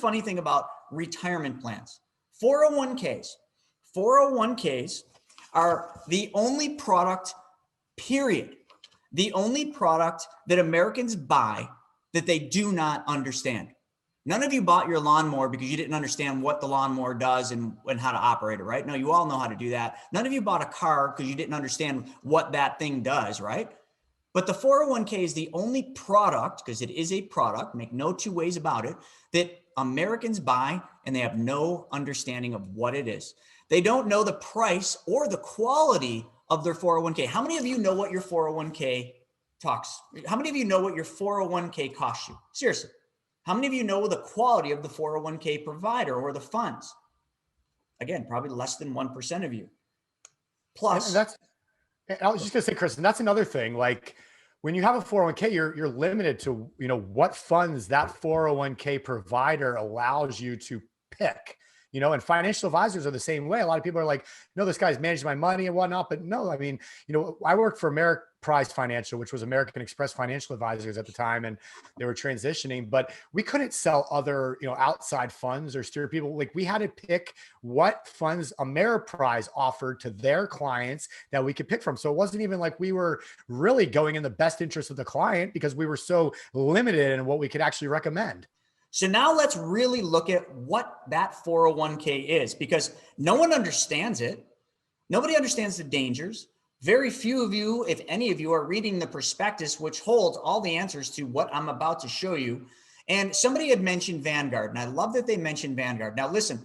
funny thing about retirement plans. 401ks. 401ks are the only product, period. The only product that Americans buy that they do not understand. None of you bought your lawnmower because you didn't understand what the lawnmower does and how to operate it, right? No, you all know how to do that. None of you bought a car because you didn't understand what that thing does, right? But the 401k is the only product, because it is a product, make no two ways about it, that Americans buy and they have no understanding of what it is. They don't know the price or the quality of their 401k. How many of you know what your 401k talks? How many of you know what your 401k costs you? Seriously. How many of you know the quality of the 401k provider or the funds? Again, probably less than 1% of you. Plus, and I was just gonna say, Chris, and that's another thing. Like when you have a 401k, you're limited to, what funds that 401k provider allows you to pick. And financial advisors are the same way. A lot of people are like, no, this guy's managing my money and whatnot. But no, I mean, I worked for Ameriprise Financial, which was American Express Financial Advisors at the time, and they were transitioning, but we couldn't sell other, outside funds or steer people. Like we had to pick what funds Ameriprise offered to their clients that we could pick from. So it wasn't even like we were really going in the best interest of the client because we were so limited in what we could actually recommend. So now let's really look at what that 401k is, because no one understands it. Nobody understands the dangers. Very few of you, if any of you, are reading the prospectus, which holds all the answers to what I'm about to show you. And somebody had mentioned Vanguard, and I love that they mentioned Vanguard. Now, listen,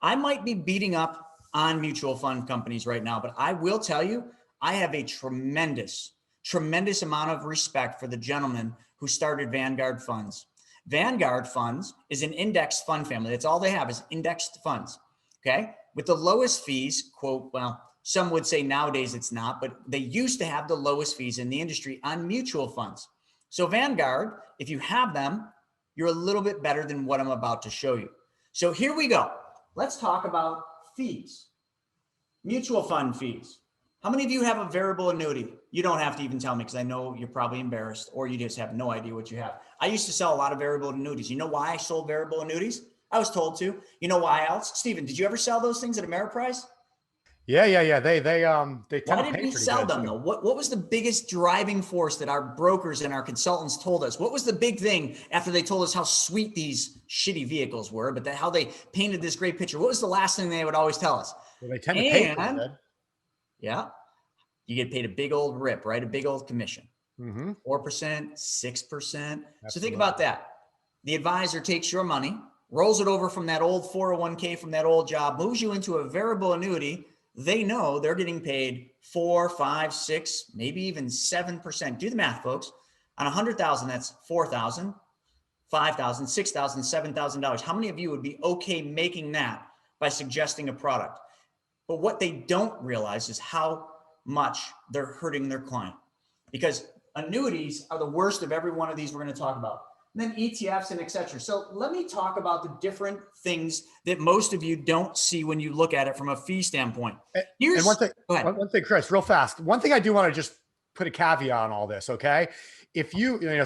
I might be beating up on mutual fund companies right now, but I will tell you, I have a tremendous amount of respect for the gentleman who started Vanguard Funds. Vanguard Funds is an indexed fund family. That's all they have is indexed funds, okay? With the lowest fees, quote, well, some would say nowadays it's not, but they used to have the lowest fees in the industry on mutual funds. So Vanguard, if you have them, you're a little bit better than what I'm about to show you. So here we go. Let's talk about fees. Mutual fund fees. How many of you have a variable annuity? You don't have to even tell me because I know you're probably embarrassed or you just have no idea what you have. I used to sell a lot of variable annuities. You know why I sold variable annuities? I was told to. You know why else? Steven, did you ever sell those things at Ameriprise? Yeah. They Why did we sell them though? What was the biggest driving force that our brokers and our consultants told us? What was the big thing after they told us how sweet these shitty vehicles were, but how they painted this great picture? What was the last thing they would always tell us? Well, they tend to pay for it. Yeah. You get paid a big old rip, right? A big old commission. 4%, 6%. Absolutely. So think about that. The advisor takes your money, rolls it over from that old 401k from that old job, moves you into a variable annuity. They know they're getting paid 4, 5, 6, maybe even 7%. Do the math, folks. On 100,000, that's 4,000, 5,000, 6,000, $7,000. How many of you would be okay making that by suggesting a product? But what they don't realize is how much they're hurting their client, because annuities are the worst of every one of these we're going to talk about. And then ETFs and et cetera. So let me talk about the different things that most of you don't see when you look at it from a fee standpoint. And one thing, Chris, real fast. One thing I do want to just put a caveat on all this, okay? If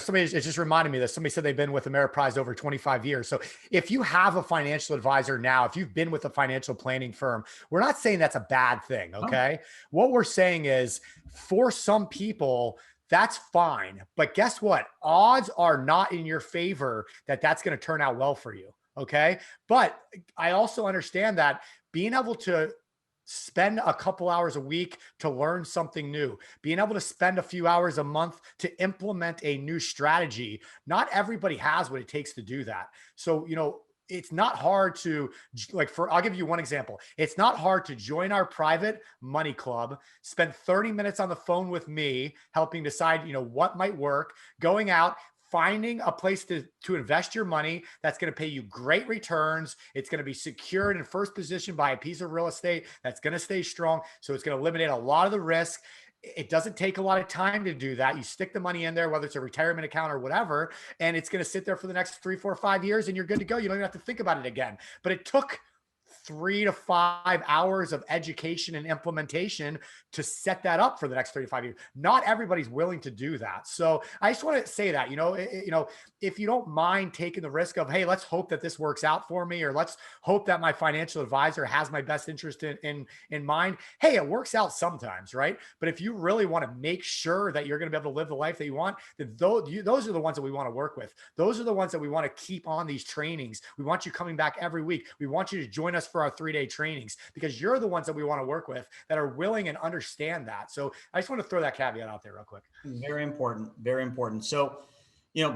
somebody, it just reminded me that somebody said they've been with Ameriprise over 25 years. So if you have a financial advisor now, if you've been with a financial planning firm, we're not saying that's a bad thing, okay? Oh. What we're saying is for some people, that's fine. But guess what? Odds are not in your favor that that's going to turn out well for you, okay? But I also understand that being able to spend a couple hours a week to learn something new, being able to spend a few hours a month to implement a new strategy. Not everybody has what it takes to do that. So, it's not hard to I'll give you one example. It's not hard to join our private money club, spend 30 minutes on the phone with me, helping decide, what might work, going out, finding a place to invest your money that's going to pay you great returns. It's going to be secured in first position by a piece of real estate that's going to stay strong. So it's going to eliminate a lot of the risk. It doesn't take a lot of time to do that. You stick the money in there, whether it's a retirement account or whatever, and it's going to sit there for the next 3, 4, 5 years and you're good to go. You don't even have to think about it again. But it took 3 to 5 hours of education and implementation to set that up for the next 35 years. Not everybody's willing to do that. So I just want to say that, if you don't mind taking the risk of, hey, let's hope that this works out for me, or let's hope that my financial advisor has my best interest in mind. Hey, it works out sometimes, right? But if you really want to make sure that you're going to be able to live the life that you want, then those are the ones that we want to work with. Those are the ones that we want to keep on these trainings. We want you coming back every week. We want you to join us for our 3-day trainings, because you're the ones that we want to work with that are willing and understand that. So I just want to throw that caveat out there real quick. Very important. Very important. So,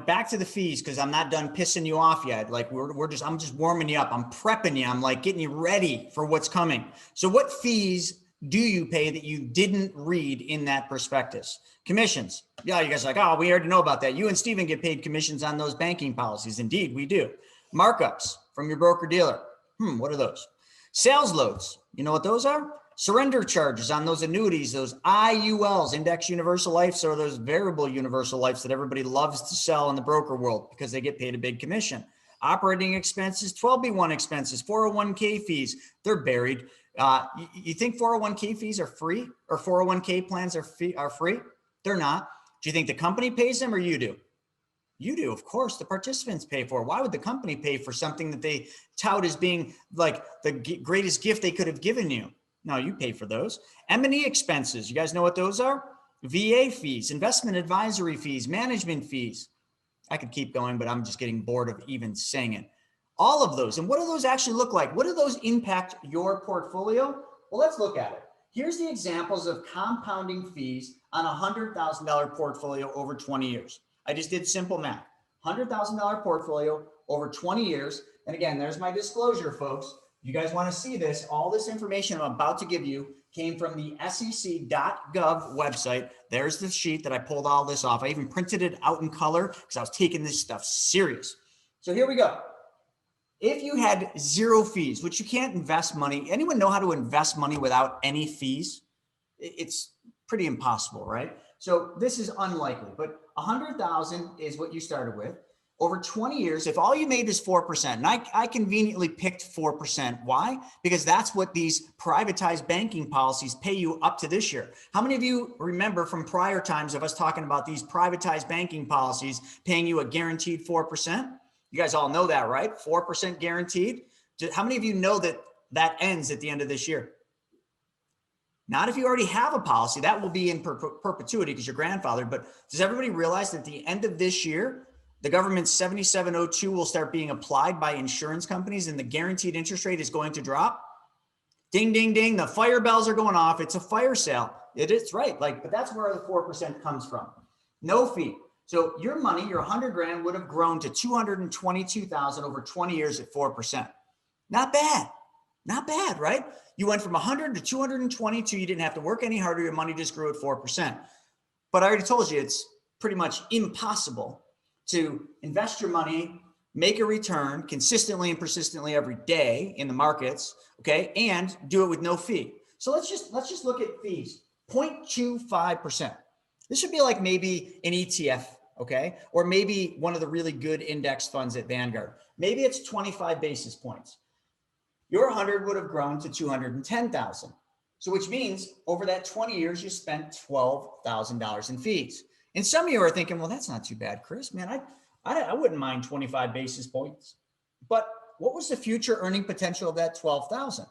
back to the fees, because I'm not done pissing you off yet. Like I'm just warming you up. I'm prepping you. I'm like getting you ready for what's coming. So what fees do you pay that you didn't read in that prospectus? Commissions. Yeah, you guys are like, oh, we already know about that. You and Steven get paid commissions on those banking policies. Indeed, we do. Markups from your broker dealer. What are those? Sales loads. You know what those are? Surrender charges on those annuities, those IULs, index universal lives, or those variable universal lives that everybody loves to sell in the broker world because they get paid a big commission. Operating expenses, 12B1 expenses, 401k fees, they're buried. You think 401k fees are free, or 401k plans are free? They're not. Do you think the company pays them, or you do? You do, of course. The participants pay for it. Why would the company pay for something that they tout as being like the greatest gift they could have given you? No, you pay for those. M&E expenses. You guys know what those are? VA fees, investment advisory fees, management fees. I could keep going, but I'm just getting bored of even saying it. All of those. And what do those actually look like? What do those impact your portfolio? Well, let's look at it. Here's the examples of compounding fees on a $100,000 portfolio over 20 years. I just did simple math. $100,000 portfolio over 20 years. And again, there's my disclosure, folks. You guys want to see this? All this information I'm about to give you came from the SEC.gov website. There's the sheet that I pulled all this off. I even printed it out in color because I was taking this stuff serious. So here we go. If you had zero fees, which you can't invest money, anyone know how to invest money without any fees? It's pretty impossible, right? So this is unlikely, but 100,000 is what you started with. Over 20 years, if all you made is 4%, and I conveniently picked 4%. Why? Because that's what these privatized banking policies pay you up to this year. How many of you remember from prior times of us talking about these privatized banking policies paying you a guaranteed 4%? You guys all know that, right? 4% guaranteed. How many of you know that that ends at the end of this year? Not if you already have a policy. That will be in perpetuity because you're grandfathered. But does everybody realize that at the end of this year, the government's 7702 will start being applied by insurance companies and the guaranteed interest rate is going to drop? Ding, ding, ding. The fire bells are going off. It's a fire sale. It is right. But that's where the 4% comes from. No fee. So your money, your 100 grand would have grown to 222,000 over 20 years at 4%. Not bad. Not bad, right? You went from 100 to 222. You didn't have to work any harder. Your money just grew at 4%. But I already told you it's pretty much impossible to invest your money, make a return consistently and persistently every day in the markets, okay, and do it with no fee. So let's just look at fees. 0.25%. This would be like maybe an ETF, okay, or maybe one of the really good index funds at Vanguard. Maybe it's 25 basis points. Your 100 would have grown to 210,000. So which means over that 20 years, you spent $12,000 in fees. And some of you are thinking, well, that's not too bad, Chris. Man, I wouldn't mind 25 basis points. But what was the future earning potential of that 12,000?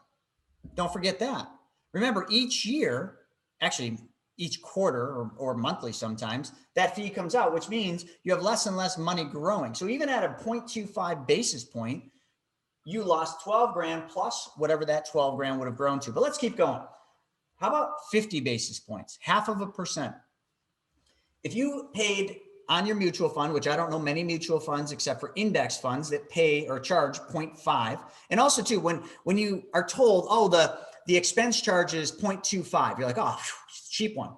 Don't forget that. Remember, each year, actually each quarter or monthly sometimes, that fee comes out, which means you have less and less money growing. So even at a 0.25 basis point, you lost 12 grand plus whatever that 12 grand would have grown to. But let's keep going. How about 50 basis points, 0.5%? If you paid on your mutual fund, which I don't know many mutual funds except for index funds that pay or charge 0.5. And also too, when you are told, oh, the expense charge is 0.25, you're like, oh, cheap one.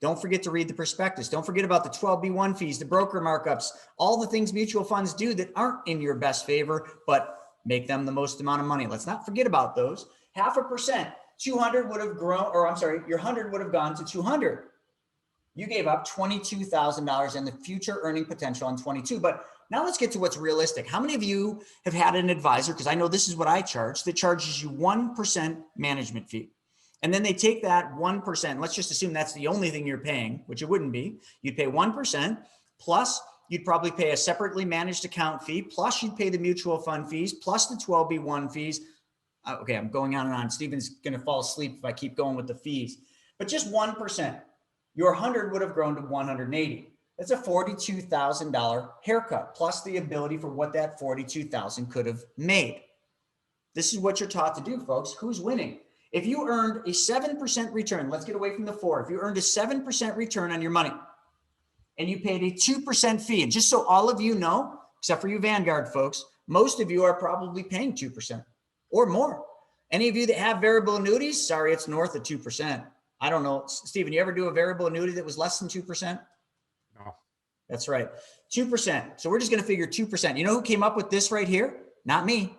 Don't forget to read the prospectus. Don't forget about the 12B1 fees, the broker markups, all the things mutual funds do that aren't in your best favor, but make them the most amount of money. Let's not forget about those. 0.5%, 200 would have grown, or I'm sorry, your 100 would have gone to 200. You gave up $22,000 in the future earning potential on 22. But Now let's get to what's realistic. How many of you have had an advisor, because I know this is what I charge, that charges you 1% management fee? And then they take that 1%, let's just assume that's the only thing you're paying, which it wouldn't be. You'd pay 1%, plus you'd probably pay a separately managed account fee, plus you'd pay the mutual fund fees, plus the 12B1 fees. Okay, I'm going on and on. Stephen's going to fall asleep if I keep going with the fees. But just 1%, your 100 would have grown to 180. That's a $42,000 haircut, plus the ability for what that $42,000 could have made. This is what you're taught to do, folks. Who's winning? If you earned a 7% return, let's get away from the 4. If you earned a 7% return on your money and you paid a 2% fee, and just so all of you know, except for you Vanguard folks, most of you are probably paying 2% or more. Any of you that have variable annuities, sorry, it's north of 2%. I don't know. Stephen, you ever do a variable annuity that was less than 2%? No. That's right. 2%. So we're just going to figure 2%. You know who came up with this right here? Not me.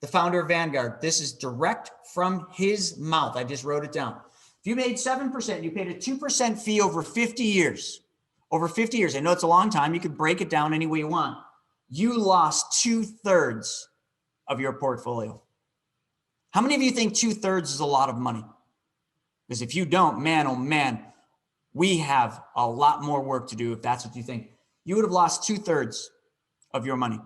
The founder of Vanguard. This is direct from his mouth. I just wrote it down. If you made 7%, you paid a 2% fee over 50 years. Over 50 years. I know it's a long time. You could break it down any way you want. You lost 2/3 of your portfolio. How many of you think 2/3 is a lot of money? Because if you don't, man, oh man, we have a lot more work to do if that's what you think. You would have lost 2/3 of your money.